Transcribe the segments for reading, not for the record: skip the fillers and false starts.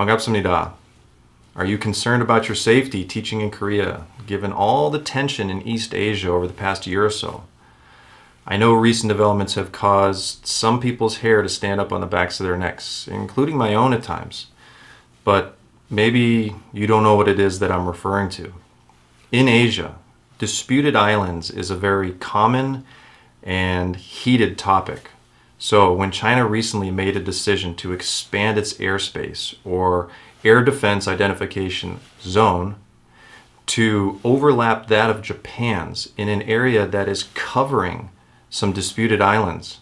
반갑습니다. Are you concerned about your safety teaching in Korea, given all the tension in East Asia over the past year or so? I know recent developments have caused some people's hair to stand up on the backs of their necks, including my own at times. But maybe you don't know what it is that I'm referring to. In Asia, disputed islands is a very common and heated topic. So when China recently made a decision to expand its airspace or air defense identification zone to overlap that of Japan's in an area that is covering some disputed islands,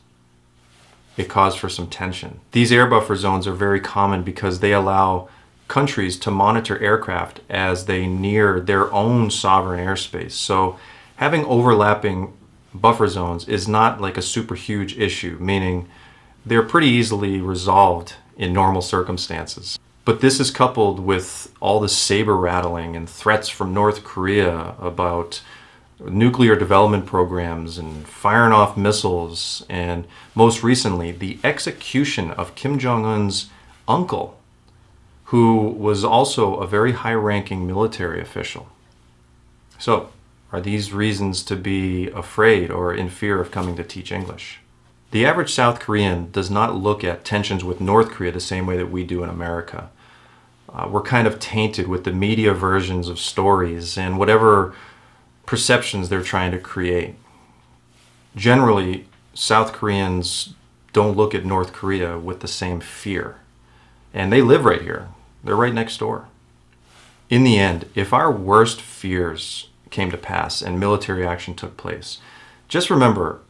it caused for some tension. These air buffer zones are very common because they allow countries to monitor aircraft as they near their own sovereign airspace. So having overlapping buffer zones is not like a super huge issue, meaning they're pretty easily resolved in normal circumstances. But this is coupled with all the saber rattling and threats from North Korea about nuclear development programs and firing off missiles, and most recently the execution of Kim Jong-un's uncle, who was also a very high-ranking military official. So, are these reasons to be afraid or in fear of coming to teach English? The average South Korean does not look at tensions with North Korea the same way that we do in America. We're kind of tainted with the media versions of stories and whatever perceptions they're trying to create. Generally, South Koreans don't look at North Korea with the same fear. And they live right here. They're right next door. In the end, if our worst fears came to pass and military action took place, just remember,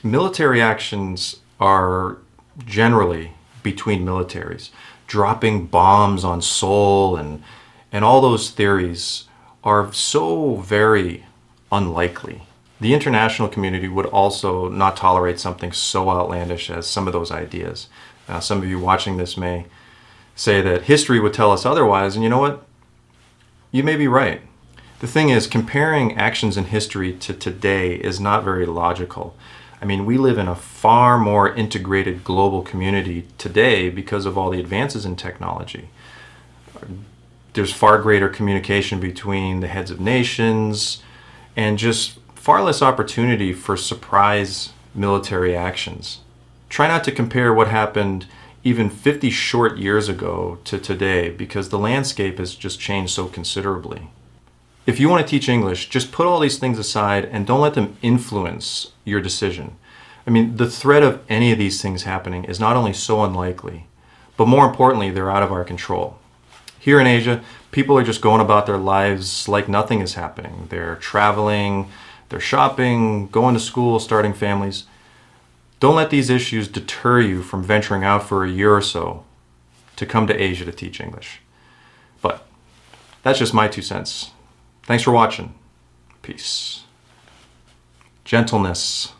military actions are generally between militaries. Dropping bombs on Seoul and all those theories are so very unlikely. The international community would also not tolerate something so outlandish as some of those ideas. Now, some of you watching this may say that history would tell us otherwise, and you know what? You may be right. The thing is, comparing actions in history to today is not very logical. I mean, we live in a far more integrated global community today because of all the advances in technology. There's far greater communication between the heads of nations and just far less opportunity for surprise military actions. Try not to compare what happened even 50 short years ago to today, because the landscape has just changed so considerably. If you want to teach English, just put all these things aside and don't let them influence your decision. I mean, the threat of any of these things happening is not only so unlikely, but more importantly, they're out of our control. Here in Asia, people are just going about their lives like nothing is happening. They're traveling, they're shopping, going to school, starting families. Don't let these issues deter you from venturing out for a year or so to come to Asia to teach English. But that's just my 2 cents. Thanks for watching. Peace. Gentleness.